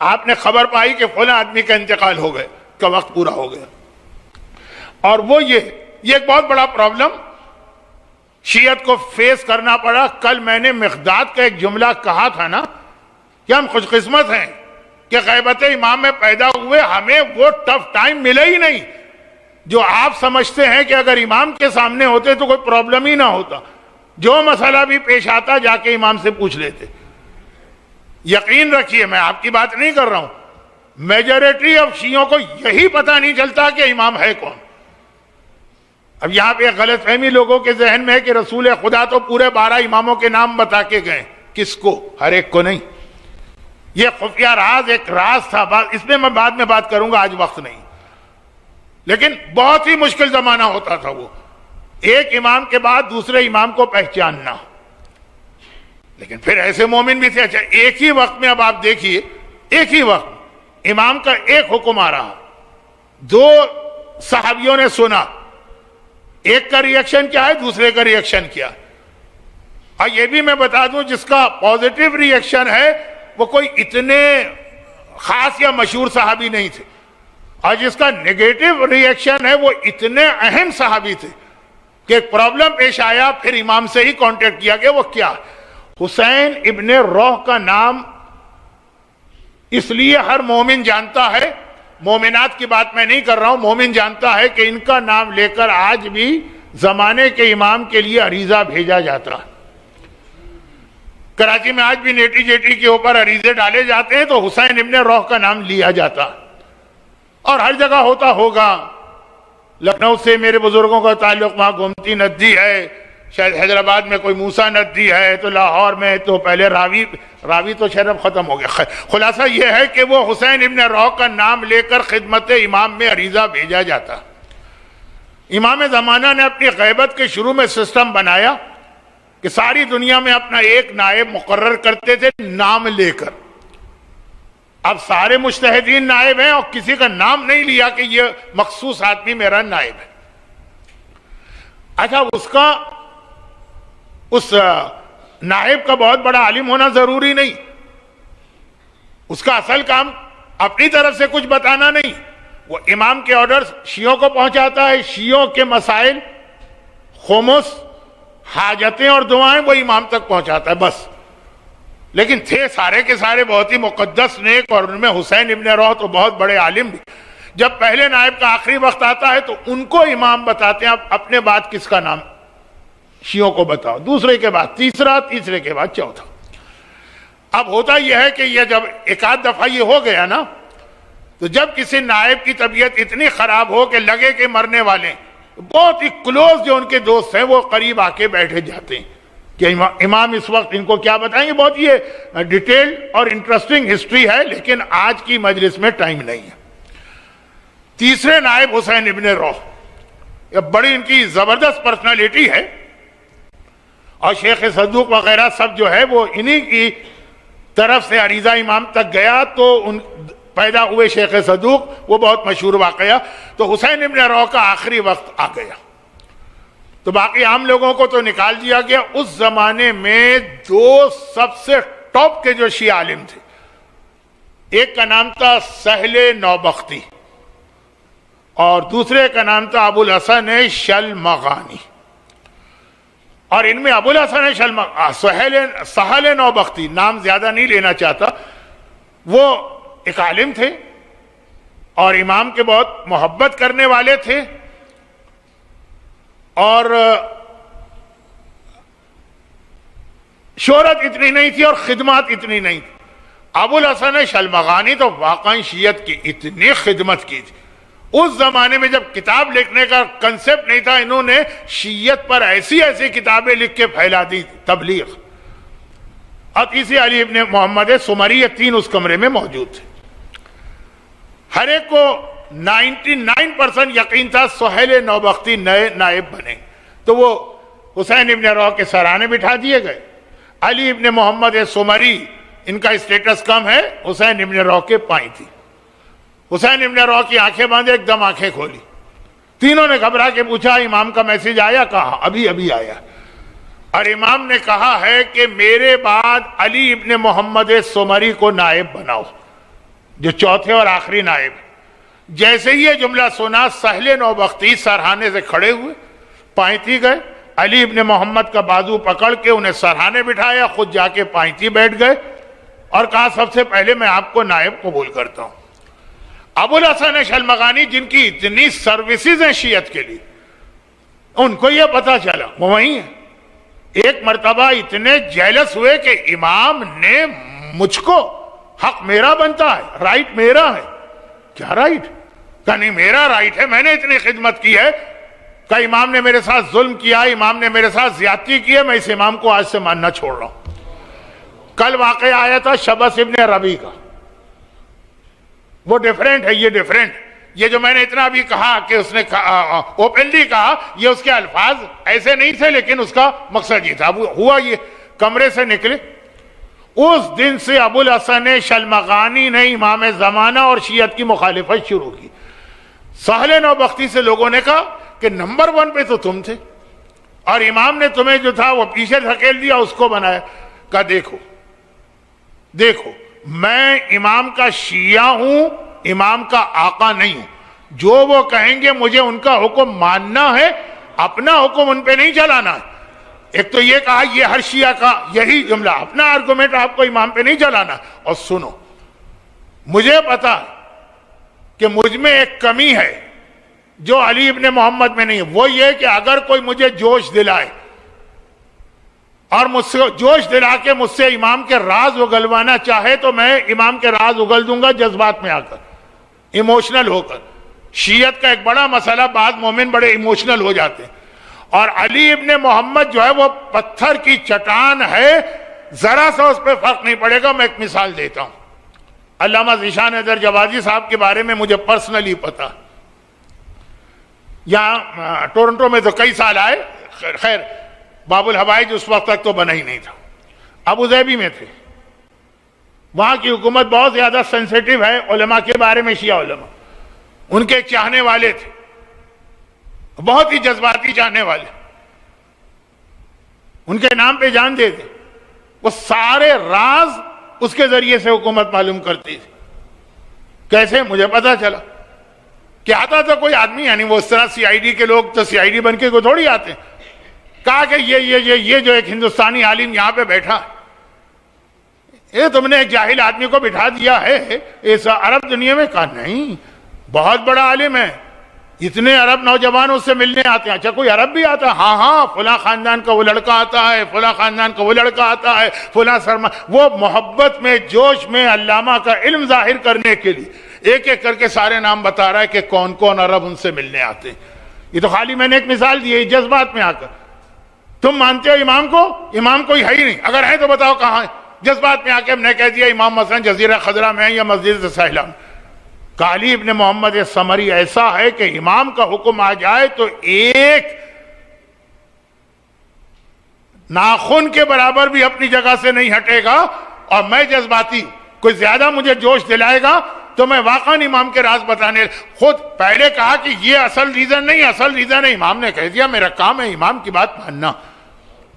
آپ نے خبر پائی کہ فلاں آدمی کا انتقال ہو گیا، کا وقت پورا ہو گیا. اور وہ یہ ایک بہت بڑا پرابلم شیعت کو فیس کرنا پڑا. کل میں نے مقداد کا ایک جملہ کہا تھا نا کہ ہم خوش قسمت ہیں کہ غیبت امام میں پیدا ہوئے، ہمیں وہ ٹف ٹائم ملے ہی نہیں جو آپ سمجھتے ہیں کہ اگر امام کے سامنے ہوتے تو کوئی پرابلم ہی نہ ہوتا، جو مسئلہ بھی پیش آتا جا کے امام سے پوچھ لیتے. یقین رکھیے میں آپ کی بات نہیں کر رہا ہوں، میجورٹی آف شیعوں کو یہی پتہ نہیں چلتا کہ امام ہے کون. اب یہاں پہ ایک غلط فہمی لوگوں کے ذہن میں ہے کہ رسول خدا تو پورے 12 اماموں کے نام بتا کے گئے. کس کو؟ ہر ایک کو نہیں. یہ خفیہ راز ایک راز تھا، اس میں میں بعد میں بات کروں گا، آج وقت نہیں. لیکن بہت ہی مشکل زمانہ ہوتا تھا وہ، ایک امام کے بعد دوسرے امام کو پہچاننا. لیکن پھر ایسے مومن بھی تھے. اچھا ایک ہی وقت میں اب آپ دیکھیے، ایک ہی وقت امام کا ایک حکم آ رہا، 2 صحابیوں نے سنا، ایک کا ریئیکشن کیا ہے، دوسرے کا ریئیکشن کیا. اور یہ بھی میں بتا دوں جس کا پازیٹیو ریئیکشن ہے وہ کوئی اتنے خاص یا مشہور صحابی نہیں تھے، اور جس کا نیگیٹو ریئیکشن ہے وہ اتنے اہم صحابی تھے کہ ایک پرابلم پیش آیا، پھر امام سے ہی کانٹیکٹ کیا گیا. وہ کیا؟ حسین ابن روح کا نام اس لیے ہر مومن جانتا ہے، مومنات کی بات میں نہیں کر رہا ہوں، مومن جانتا ہے کہ ان کا نام لے کر آج بھی زمانے کے امام کے لیے عریضہ بھیجا جاتا ہے. کراچی میں آج بھی نیٹی جیٹی کے اوپر عریضے ڈالے جاتے ہیں تو حسین ابن روح کا نام لیا جاتا، اور ہر جگہ ہوتا ہوگا. لکھنؤ سے میرے بزرگوں کا تعلق وہاں گومتی ندی ہے، شاید حیدرآباد میں کوئی موسیٰ ندی ہے، تو لاہور میں تو پہلے راوی تو شاید اب ختم ہو گیا. خلاصہ یہ ہے کہ وہ حسین ابن روح کا نام لے کر خدمت امام میں عریضہ بھیجا جاتا. امام زمانہ نے اپنی غیبت کے شروع میں سسٹم بنایا کہ ساری دنیا میں اپنا ایک نائب مقرر کرتے تھے نام لے کر. اب سارے مجتہدین نائب ہیں اور کسی کا نام نہیں لیا کہ یہ مخصوص آدمی میرا نائب ہے. اچھا اس نائب کا بہت بڑا عالم ہونا ضروری نہیں، اس کا اصل کام اپنی طرف سے کچھ بتانا نہیں، وہ امام کے آرڈرز شیعوں کو پہنچاتا ہے، شیعوں کے مسائل، خمس، حاجتیں اور دعائیں وہ امام تک پہنچاتا ہے بس. لیکن تھے سارے کے سارے بہت ہی مقدس نیک، اور ان میں حسین ابن روح تو بہت بڑے عالم بھی. جب پہلے نائب کا آخری وقت آتا ہے تو ان کو امام بتاتے ہیں اب اپنے بعد کس کا نام شیعوں کو بتاؤ، دوسرے کے بعد تیسرا، تیسرے کے بعد چوتھا. اب ہوتا یہ ہے کہ یہ جب ایک آدھ دفعہ یہ ہو گیا نا، تو جب کسی نائب کی طبیعت اتنی خراب ہو کہ لگے کہ مرنے والے، بہت ہی کلوز جو ان کے دوست ہیں وہ قریب آ کے بیٹھے جاتے ہیں کہ امام اس وقت ان کو کیا بتائیں گے. بہت یہ ڈیٹیل اور انٹرسٹنگ ہسٹری ہے، لیکن آج کی مجلس میں ٹائم نہیں ہے. تیسرے نائب حسین ابن روح، یہ بڑی ان کی زبردست پرسنالٹی ہے، اور شیخ صدوق وغیرہ سب جو ہے وہ انہی کی طرف سے عریضہ امام تک گیا تو ان پیدا ہوئے شیخ صدوق، وہ بہت مشہور واقعہ. تو حسین ابن روح کا آخری وقت آ گیا تو باقی عام لوگوں کو تو نکال دیا گیا. اس زمانے میں 2 سب سے ٹاپ کے جو شیعہ عالم تھے، ایک کا نام تھا سہل نوبختی اور دوسرے کا نام تھا ابو الحسن شلمغانی. اور ان میں ابو الحسن سہل نوبختی، نام زیادہ نہیں لینا چاہتا، وہ ایک عالم تھے اور امام کے بہت محبت کرنے والے تھے، اور شہرت اتنی نہیں تھی اور خدمات اتنی نہیں تھی. ابو الحسن شلمغانی تو واقعی شیعت کی اتنی خدمت کی تھی. اس زمانے میں جب کتاب لکھنے کا کنسپٹ نہیں تھا، انہوں نے شیعت پر ایسی ایسی کتابیں لکھ کے پھیلا دی، تبلیغ. اور تیسری علی ابن محمد سمری، یہ 3 اس کمرے میں موجود تھے. ہر ایک کو 99% یقین تھا سہیل نوبختی نئے نائب بنے، تو وہ حسین ابن روح کے سرانے بٹھا دیے گئے. علی ابن محمد سمری، ان کا اسٹیٹس کم ہے، حسین ابن روح کے پائیں تھی. حسین ابن روح کی آنکھیں باندھے، ایک دم آنکھیں کھولی. تینوں نے گھبرا کے پوچھا امام کا میسج آیا؟ کہا ابھی آیا. اور امام نے کہا ہے کہ میرے بعد علی ابن محمد سمری کو نائب بناؤ. جو چوتھے اور آخری نائب. جیسے ہی یہ جملہ سنا سہل نوبختی سرہانے سے کھڑے ہوئے, پائنتی گئے, علی ابن محمد کا بازو پکڑ کے انہیں سرہانے بٹھایا, خود جا کے پائنتی بیٹھ گئے اور کہا سب سے پہلے میں آپ کو نائب قبول کرتا ہوں. ابو الحسن شلمغانی جن کی اتنی سروسز ہیں شیعت کے لیے, ان کو یہ پتا چلا وہ وہیں ہے. ایک مرتبہ اتنے جیلس ہوئے کہ امام نے مجھ کو حق میرا بنتا ہے, رائٹ میرا ہے. کیا رائٹ؟ کہ نہیں میرا رائٹ ہے, میں نے اتنی خدمت کی ہے. کہ امام نے میرے ساتھ ظلم کیا, امام نے میرے ساتھ زیادتی کی ہے, میں اس امام کو آج سے ماننا چھوڑ رہا ہوں. کل واقعہ آیا تھا شبس ابن ربی کا, وہ ڈیفرنٹ ہے, یہ ڈیفرنٹ. یہ جو میں نے اتنا بھی کہا کہ اس نے اوپنلی کہا, یہ اس کے الفاظ ایسے نہیں تھے لیکن اس کا مقصد یہ تھا. ہوا یہ کمرے سے نکلے, اس دن سے ابو الحسن شلمغانی نے امام زمانہ اور شیعت کی مخالفت شروع کی. سہل نوبختی سے لوگوں نے کہا کہ نمبر 1 پہ تو تم تھے اور امام نے تمہیں جو تھا وہ پیچھے دھکیل دیا, اس کو بنایا. کہا دیکھو میں امام کا شیعہ ہوں, امام کا آقا نہیں ہوں. جو وہ کہیں گے مجھے ان کا حکم ماننا ہے, اپنا حکم ان پہ نہیں چلانا ہے. ایک تو یہ کہا یہ ہر شیعہ کا یہی جملہ, اپنا آرگومنٹ آپ کو امام پہ نہیں چلانا. اور سنو, مجھے پتا کہ مجھ میں ایک کمی ہے جو علی ابن محمد میں نہیں ہے. وہ یہ کہ اگر کوئی مجھے جوش دلائے اور مجھ سے جوش دلا کے مجھ سے امام کے راز اگلوانا چاہے تو میں امام کے راز اگل دوں گا جذبات میں آ کر, ایموشنل ہو کر. شیعت کا ایک بڑا مسئلہ, بعض مومن بڑے ایموشنل ہو جاتے ہیں, اور علی ابن محمد جو ہے وہ پتھر کی چٹان ہے, ذرا سا اس پہ فرق نہیں پڑے گا. میں ایک مثال دیتا ہوں. علامہ ذیشان حیدر جوازی صاحب کے بارے میں مجھے پرسنلی پتا, یہاں ٹورنٹو میں تو کئی سال آئے, خیر باب الحوائج اس وقت تک تو بنا ہی نہیں تھا. ابو ظہبی میں تھے, وہاں کی حکومت بہت زیادہ سینسیٹیو ہے علماء کے بارے میں, شیعہ علماء ان کے چاہنے والے تھے, بہت ہی جذباتی چاہنے والے, ان کے نام پہ جان دے دے. وہ سارے راز اس کے ذریعے سے حکومت معلوم کرتی تھی. کیسے؟ مجھے پتا چلا کہ آتا تھا کوئی آدمی, یعنی وہ اس طرح سی آئی ڈی کے لوگ تو سی آئی ڈی بن کے کوئی تھوڑی آتے. کہا کہ یہ جو ایک ہندوستانی عالم یہاں پہ بیٹھا, یہ تم نے ایک جاہل آدمی کو بٹھا دیا ہے اس عرب دنیا میں. کہا نہیں, بہت بڑا عالم ہے, اتنے عرب نوجوان اس سے ملنے آتے ہیں. اچھا کوئی عرب بھی آتا ہے؟ ہاں فلاں خاندان کا وہ لڑکا آتا ہے, فلاں خاندان کا وہ لڑکا آتا ہے, فلاں سرما. وہ محبت میں جوش میں علامہ کا علم ظاہر کرنے کے لیے ایک ایک کر کے سارے نام بتا رہا ہے کہ کون کون عرب ان سے ملنے آتے ہیں. یہ تو خالی میں نے ایک مثال دی ہے جذبات میں آ کر. تم مانتے ہو امام کو؟ امام کوئی ہے ہی نہیں. اگر ہے تو بتاؤ کہاں ہے؟ جذبات میں آ کے ہم نے کہہ دیا امام مثلا جزیرہ خضرہ میں ہے یا مسجد سہلہ میں. علی ابن محمد سمری ایسا ہے کہ امام کا حکم آ جائے تو ایک ناخن کے برابر بھی اپنی جگہ سے نہیں ہٹے گا. اور میں جذباتی, کوئی زیادہ مجھے جوش دلائے گا تو میں واقعاً امام کے راز بتانے. خود پہلے کہا کہ یہ اصل ریزن نہیں, اصل ریزن ہے. امام نے کہہ دیا میرا کام ہے امام کی بات ماننا,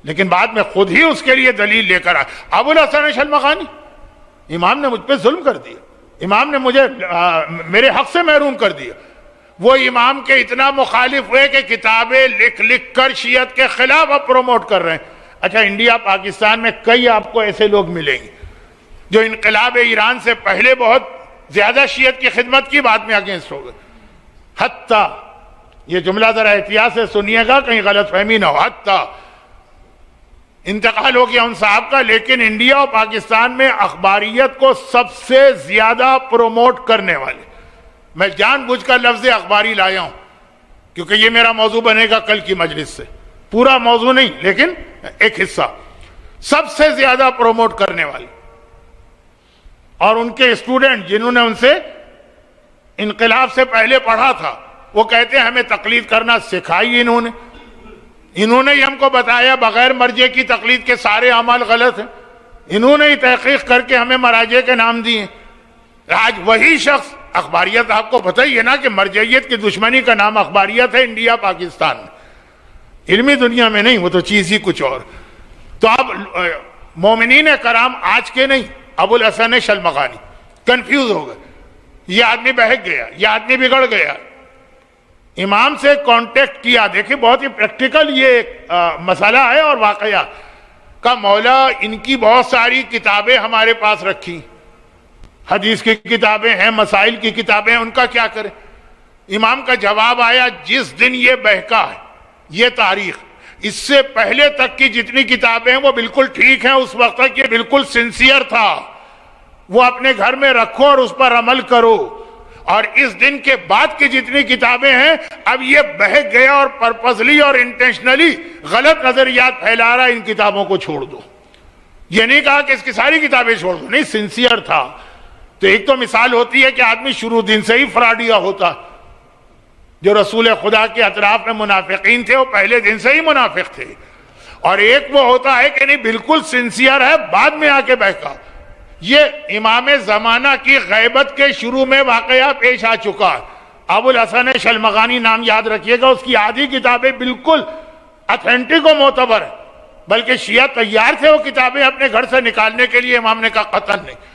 لیکن بعد میں خود ہی اس کے لیے دلیل لے کر آئے. ابو الحسن شلمغانی, امام نے مجھ پہ ظلم کر دیا, امام نے مجھے میرے حق سے محروم کر دیا. وہ امام کے اتنا مخالف ہوئے کہ کتابیں لکھ لکھ کر شیعت کے خلاف اب پروموٹ کر رہے ہیں. اچھا انڈیا پاکستان میں کئی آپ کو ایسے لوگ ملیں گے جو انقلاب ایران سے پہلے بہت زیادہ شیعت کی خدمت کی, بعد میں اگینسٹ ہو گئے. حتیٰ یہ جملہ ذرا احتیاط سے سنیے گا کہیں غلط فہمی نہ ہو, حتیٰ انتقال ہو گیا ان صاحب کا, لیکن انڈیا اور پاکستان میں اخباریت کو سب سے زیادہ پروموٹ کرنے والے, میں جان بوجھ کر لفظ اخباری لایا ہوں کیونکہ یہ میرا موضوع بنے گا کل کی مجلس سے, پورا موضوع نہیں لیکن ایک حصہ, سب سے زیادہ پروموٹ کرنے والے. اور ان کے اسٹوڈنٹ جنہوں نے ان سے انقلاب سے پہلے پڑھا تھا, وہ کہتے ہیں ہمیں تقلید کرنا سکھائی انہوں نے ہی ہم کو بتایا بغیر مرجع کی تقلید کے سارے اعمال غلط ہیں. انہوں نے ہی تحقیق کر کے ہمیں مراجع کے نام دیے. آج وہی شخص, اخباریت آپ کو پتہ ہی ہے نا کہ مرجعیت کی دشمنی کا نام اخباریت ہے انڈیا پاکستان میں, علمی دنیا میں نہیں, وہ تو چیز ہی کچھ اور. تو اب مومنین کرام آج کے نہیں, ابو الحسن شلمغانی کنفیوز ہو گئے. یہ آدمی بہک گیا، یہ آدمی بگڑ گیا، امام سے کانٹیکٹ کیا. دیکھیں بہت ہی پریکٹیکل یہ مسئلہ ہے اور واقعہ کا. مولا ان کی بہت ساری کتابیں ہمارے پاس رکھی، حدیث کی کتابیں ہیں، مسائل کی کتابیں ہیں، ان کا کیا کریں؟ امام کا جواب آیا جس دن یہ بہکا ہے، یہ تاریخ، اس سے پہلے تک کی جتنی کتابیں ہیں وہ بالکل ٹھیک ہیں، اس وقت تک یہ بالکل سنسیئر تھا، وہ اپنے گھر میں رکھو اور اس پر عمل کرو. اور اس دن کے بعد کی جتنی کتابیں ہیں اب یہ بہک گیا اور پرپزلی اور انٹینشنلی غلط نظریات پھیلا رہا ہے، ان کتابوں کو چھوڑ دو. یہ نہیں کہا کہ اس کی ساری کتابیں چھوڑ دو، نہیں، سنسیئر تھا. تو ایک تو مثال ہوتی ہے کہ آدمی شروع دن سے ہی فراڈیا ہوتا. جو رسول خدا کے اطراف میں منافقین تھے وہ پہلے دن سے ہی منافق تھے. اور ایک وہ ہوتا ہے کہ نہیں بالکل سنسیئر ہے، بعد میں آ کے بہکا. یہ امام زمانہ کی غیبت کے شروع میں واقعہ پیش آ چکا. ابو الحسن شلمغانی نام یاد رکھیے گا، اس کی آدھی کتابیں بالکل اتھینٹک و معتبر ہیں، بلکہ شیعہ تیار تھے وہ کتابیں اپنے گھر سے نکالنے کے لیے. امام نے کہا قطعاً نہیں.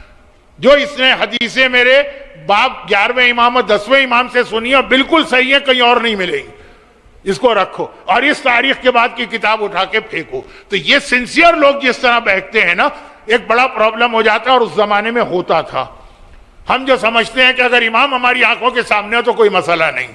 جو اس نے حدیثیں میرے باپ 11ویں امام اور 10ویں امام سے سنی اور بالکل صحیح ہے، کہیں اور نہیں ملیں گی، اس کو رکھو اور اس تاریخ کے بعد کی کتاب اٹھا کے پھینکو. تو یہ سنسیئر لوگ جس طرح بہکتے ہیں نا، ایک بڑا پرابلم ہو جاتا ہے، اور اس زمانے میں ہوتا تھا. ہم جو سمجھتے ہیں کہ اگر امام ہماری آنکھوں کے سامنے ہو تو کوئی مسئلہ نہیں.